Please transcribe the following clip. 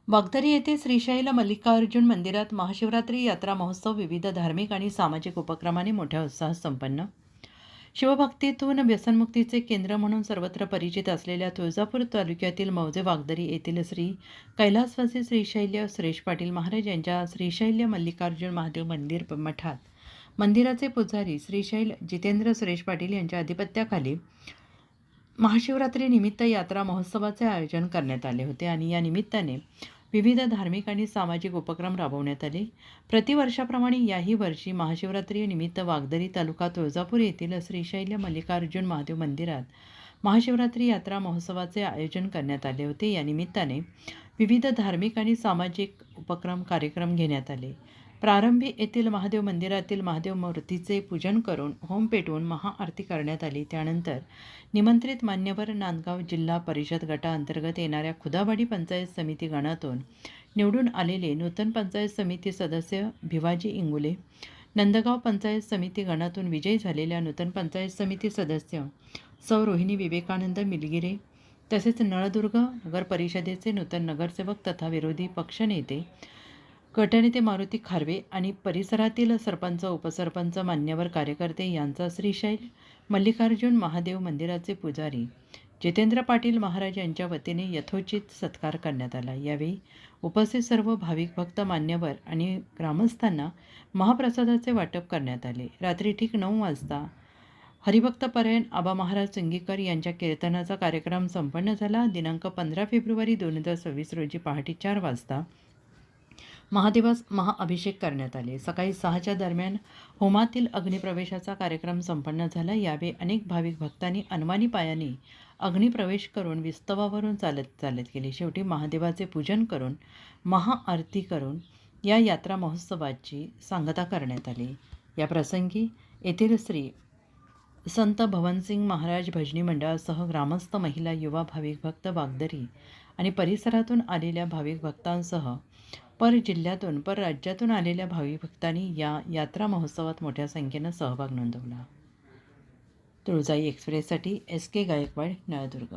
वागदरी येथे श्रीशैल मल्लिकार्जुन मंदिरात महाशिवरात्री यात्रा महोत्सव विविध धार्मिक आणि सामाजिक उपक्रमांनी मोठ्या उत्साहात संपन्न. शिवभक्तीतून व्यसनमुक्तीचे केंद्र म्हणून सर्वत्र परिचित असलेल्या तुळजापूर तालुक्यातील मौजे वागदरी येथील श्री कैलासवासी श्रीशैल्य सुरेश पाटील महाराज यांच्या श्रीशैल्य मल्लिकार्जुन महादेव मंदिर मठात मंदिराचे पुजारी श्रीशैल जितेंद्र सुरेश पाटील यांच्या अधिपत्याखाली महाशिवरात्रीनिमित्त यात्रा महोत्सवाचे आयोजन करण्यात आले होते आणि या निमित्ताने विविध धार्मिक आणि सामाजिक उपक्रम राबवण्यात आले. प्रतिवर्षाप्रमाणे याही वर्षी महाशिवरात्रीनिमित्त वागदरी तालुका तुळजापूर येथील श्रीशैल्य मल्लिकार्जुन महादेव मंदिरात महाशिवरात्री यात्रा महोत्सवाचे आयोजन करण्यात आले होते. या निमित्ताने विविध धार्मिक आणि सामाजिक उपक्रम कार्यक्रम घेण्यात आले. प्रारंभी येथील महादेव मंदिरातील महादेव मूर्तीचे पूजन करून होम पेटवून महाआरती करण्यात आली. त्यानंतर निमंत्रित मान्यवर नांदगाव जिल्हा परिषद गटाअंतर्गत येणाऱ्या खुदावाडी पंचायत समिती गणातून निवडून आलेले नूतन पंचायत समिती सदस्य भिवाजी इंगुले, नंदगाव पंचायत समिती गणातून विजयी झालेल्या नूतन पंचायत समिती सदस्य सौ रोहिणी विवेकानंद मिलगिरे, तसेच नळदुर्ग नगर परिषदेचे नूतन नगरसेवक तथा विरोधी पक्षनेते गटनेते मारुती खारवे आणि परिसरातील सरपंच उपसरपंच मान्यवर कार्यकर्ते यांचा श्रीशैल मल्लिकार्जुन महादेव मंदिराचे पुजारी जितेंद्र पाटील महाराज यांच्या वतीने यथोचित सत्कार करण्यात आला. यावेळी उपस्थित सर्व भाविक भक्त मान्यवर आणि ग्रामस्थांना महाप्रसादाचे वाटप करण्यात आले. रात्री ठीक 9 वाजता हरिभक्तपरायण आबा महाराज सिंगीकर यांच्या कीर्तनाचा कार्यक्रम संपन्न झाला. दिनांक 15 फेब्रुवारी 2026 रोजी पहाटे 4 वाजता महादेवास महाअभिषेक करण्यात आले. सकाळी 6च्या दरम्यान होमातील अग्निप्रवेशाचा कार्यक्रम संपन्न झाला. यावेळी अनेक भाविक भक्तांनी अनवाणी पायाने अग्निप्रवेश करून विस्तवावरून चालत गेले. शेवटी महादेवाचे पूजन करून महाआरती करून या यात्रा महोत्सवाची सांगता करण्यात आली. या प्रसंगी येथील श्री संत भवनसिंग महाराज भजनी मंडळासह ग्रामस्थ, महिला, युवा, भाविक भक्त, वागदरी आणि परिसरातून आलेल्या भाविक भक्तांसह जिल्ह्यातून राज्यातून आलेल्या भाविक भक्तांनी या यात्रा महोत्सवात मोठ्या संख्येनं सहभाग नोंदवला. तुळजाई एक्सप्रेससाठी SK गायकवाड, नळदुर्ग.